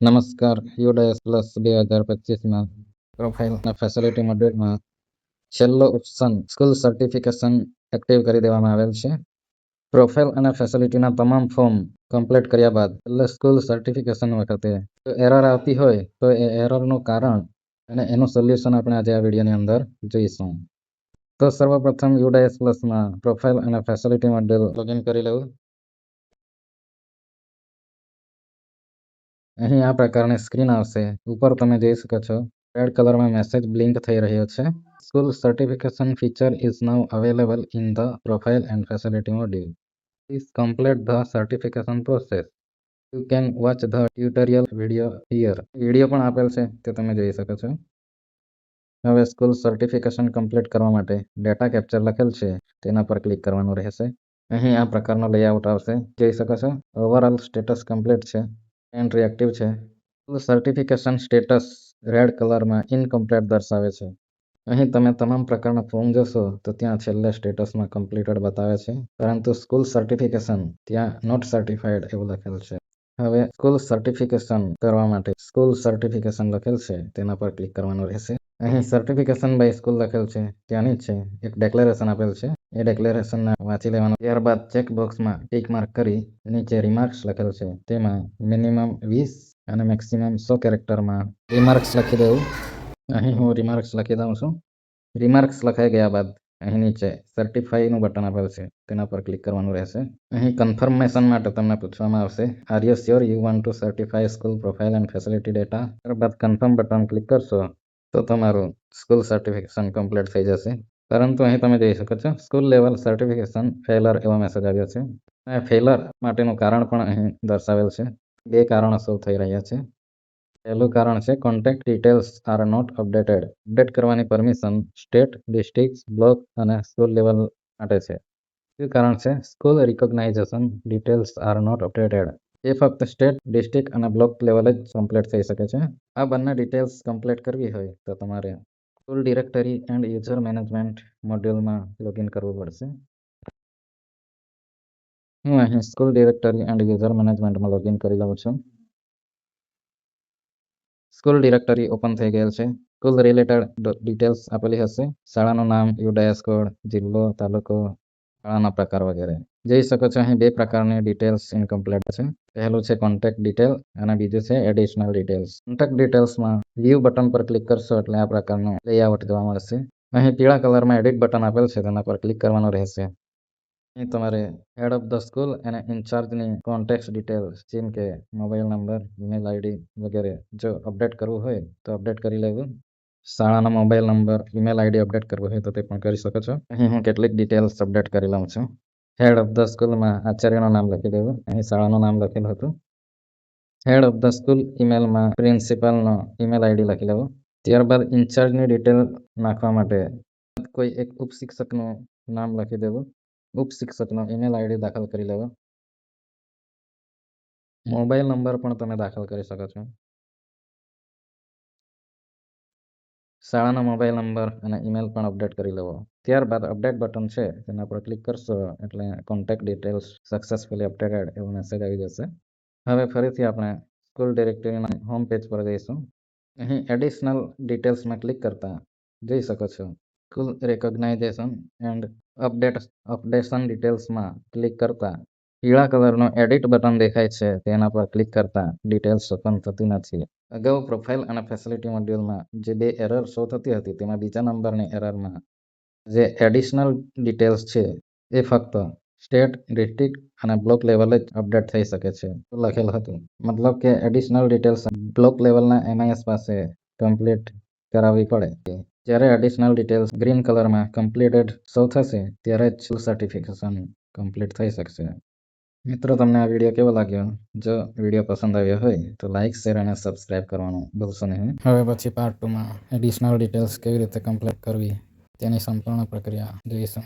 નમસ્કાર. UDISE plus 2025માં profile અને facility મોડ્યુલમાં છેલ્લો ઓપ્શન સ્કૂલ સર્ટિફિકેશન એક્ટિવ કરી દેવામાં આવેલ છે. પ્રોફાઇલ અને ફેસિલિટીના તમામ ફોર્મ કમ્પ્લીટ કર્યા બાદ એટલે સ્કૂલ સર્ટિફિકેશન વખતે જો એરર આવતી હોય તો એ એરરનું કારણ અને એનું સોલ્યુશન આપણે આજે આ વિડીયોની અંદર જોઈશું. તો સર્વપ્રથમ યુડાયસ પ્લસમાં પ્રોફાઇલ અને ફેસિલિટી મોડ્યુલ લોગિન કરી લેવું. અહીં આ પ્રકારની સ્ક્રીન આવશે. ઉપર તમે જોઈ શકો છો રેડ કલરમાં મેસેજ બ્લિંક થઈ રહ્યો છે. School certification feature is now available in the profile and facility module. Please complete the certification process. You can watch the tutorial video here. Video પણ આપેલ છે તે તમે જોઈ શકો છો. હવે સ્કૂલ સર્ટિફિકેશન કમ્પ્લીટ કરવા માટે ડેટા કેપ્ચર લખેલ છે તેના પર ક્લિક કરવાનું રહેશે. અહીં આ પ્રકારનો લેઆઉટ આવશે. જોઈ શકો છો ઓવરઓલ સ્ટેટસ કમ્પ્લીટ છે. એન્ટ્રી એક્ટિવ છે. સર્ટિફિકેશન સ્ટેટસ રેડ કલરમાં ઇનકમ્પ્લીટ દર્શાવે છે. અહીં તમે તમામ પ્રકારના ફોર્મ જોશો તો ત્યાં છેલ્લે સ્ટેટસમાં કમ્પ્લીટેડ બતાવે છે, પરંતુ સ્કૂલ સર્ટિફિકેશન ત્યાં નોટ સર્ટિફાઈડ એવું લખેલ છે. હવે સ્કૂલ સર્ટિફિકેશન કરવા માટે સ્કૂલ સર્ટિફિકેશન લખેલ છે તેના પર ક્લિક કરવાનું રહેશે. અહીં સર્ટિફિકેશન બાય સ્કૂલ લખેલ છે ત્યાંની છે એક ડેક્લેરેશન આપેલ છે. એ ડેક્લેરેશનને વાંચી લેવાનું. ત્યારબાદ ચેકબોક્સમાં ટીક માર્ક કરી નીચે રિમાર્ક્સ લખેલ છે તેમાં મિનિમમ 20 અને મેક્સિમમ 100 કેરેક્ટરમાં રિમાર્ક્સ લખી દેવું. અહીં હું રિમાર્ક્સ લખી દઉં છું. રિમાર્ક્સ લખાઈ ગયા બાદ અહીં નીચે સર્ટિફાઈનું બટન આપેલ છે તેના પર ક્લિક કરવાનું રહેશે. અહીં કન્ફર્મેશન માટે તમને પૂછવામાં આવશે are you sure you want to certify school profile and facility data. ત્યારબાદ કન્ફર્મ બટન ક્લિક કરશો તો તમારું સ્કૂલ સર્ટિફિકેશન કમ્પ્લીટ થઈ જશે. પરંતુ અહીં તમે જોઈ શકો છો સ્કૂલ લેવલ સર્ટિફિકેશન ફેલર એવો મેસેજ આવ્યો છે. અને ફેલર માટેનું કારણ પણ અહીં દર્શાવેલ છે. 2 કારણો શો થઈ રહ્યા છે. પહેલું કારણ છે contact details are not updated. Update કરવાની પરમિશન સ્ટેટ, ડિસ્ટ્રિક્ટ, બ્લોક અને સ્કૂલ લેવલ માટે છે. બીજું કારણ છે school recognisation details are not updated. એ ફક્ત સ્ટેટ, ડિસ્ટ્રિક્ટ અને બ્લોક લેવલે જ કમ્પ્લીટ થઈ શકે છે. આ બંને ડિટેલ્સ કમ્પ્લીટ કરવી હોય તો તમારે school directory and user management મોડ્યુલમાં લોગિન કરવું પડશે. હું અહીં સ્કૂલ ડિરેક્ટરી એન્ડ યુઝર મેનેજમેન્ટમાં લોગિન કરી લઉં છું. સ્કૂલ ડિરેક્ટરી ઓપન થઈ ગયેલ છે. સ્કૂલ રિલેટેડ ડિટેલ્સ આપેલી હશે. શાળાનું નામ, યુડાયસ કોડ, જિલ્લો, તાલુકો, શાળાના પ્રકાર વગેરે. જોઈ શકો છો અહીં 2 પ્રકારની ડિટેલ્સ ઇનકમ્પ્લીટ છે. પહેલું છે કોન્ટેક્ટ ડિટેલ અને બીજું છે એડિશનલ ડિટેલ્સ. કોન્ટેક્ટ ડિટેલ્સમાં વ્યૂ બટન પર ક્લિક કરશો એટલે આ પ્રકારનું લેઆઉટ જોવા મળશે. અહીં પીળા કલરમાં એડિટ બટન આપેલ છે તેના પર ક્લિક કરવાનું રહેશે. અહીં તમારે હેડ ઓફ ધ સ્કૂલ અને ઇન્ચાર્જની કોન્ટેક્ટ ડિટેલ્સ જેમ કે મોબાઈલ નંબર, ઈમેલ આઈડી વગેરે જો અપડેટ કરવું હોય તો અપડેટ કરી લેવું. શાળાનો mobile number, email ID update કરવું હોય તો તે પણ કરી શકો છો. અહીં હું કેટલીક ડિટેલ્સ અપડેટ કરી લઉં છું. હેડ ઓફ ધ સ્કૂલમાં આચાર્યનું નામ લખી દેવું. અહીં શાળાનું નામ લખેલું હતું. હેડ ઓફ ધ સ્કૂલ ઈમેલમાં પ્રિન્સિપાલનો ઈમેલ આઈડી લખી લેવું. ત્યારબાદ ઇન્ચાર્જની ડિટેલ નાખવા માટે કોઈ એક ઉપશિક્ષકનું નામ લખી દેવું. ઉપશિક્ષકનો ઈમેલ આઈડી દાખલ કરી લેવો. મોબાઈલ નંબર પણ તમે દાખલ કરી શકો છો. શાળાનો મોબાઈલ નંબર અને ઈમેલ પણ અપડેટ કરી લેવો. ત્યારબાદ અપડેટ બટન છે તેના પર ક્લિક કરશો એટલે કોન્ટેક્ટ ડિટેલ્સ સક્સેસફુલી અપડેટેડ એવો મેસેજ આવી જશે. હવે ફરીથી આપણે સ્કૂલ ડિરેક્ટરીના હોમ પેજ પર જઈશું. અહીં એડિશનલ ડિટેલ્સમાં ક્લિક કરતા જોઈ શકો છો school recognition and updation ડિટેલ્સમાં click કરતા પીળા કલરનું એડિટ બટન દેખાય છે તેના પર ક્લિક કરતા ડિટેલ્સ ઓપન થતી નથી. અગાઉ પ્રોફાઇલ અને ફેસિલિટી મોડ્યુલમાં જે 2 એરર શો થતી હતી તેમાં બીજા નંબરની એરરમાં જે એડિશનલ ડિટેલ્સ છે એ ફક્ત સ્ટેટ, ડિસ્ટ્રિક્ટ અને બ્લોક લેવલે જ અપડેટ થઈ શકે છે લખેલ હતું. મતલબ કે એડિશનલ ડિટેલ્સ બ્લોક લેવલના MIS પાસે કમ્પ્લીટ કરાવવી પડે. જ્યારે એડિશનલ ડિટેલ્સ ગ્રીન કલરમાં કમ્પ્લીટેડ શો થશે ત્યારે જ સર્ટિફિકેશન કમ્પ્લીટ થઈ શકશે. મિત્રો, તમને આ વિડીયો કેવો લાગ્યો? જો વિડીયો પસંદ આવ્યો હોય તો લાઇક, શેર અને સબસ્ક્રાઇબ કરવાનું ભૂલશો નહીં. હવે પછી પાર્ટ 2માં એડિશનલ ડિટેલ્સ કેવી રીતે કમ્પ્લીટ કરવી તેની સંપૂર્ણ પ્રક્રિયા જોઈશું.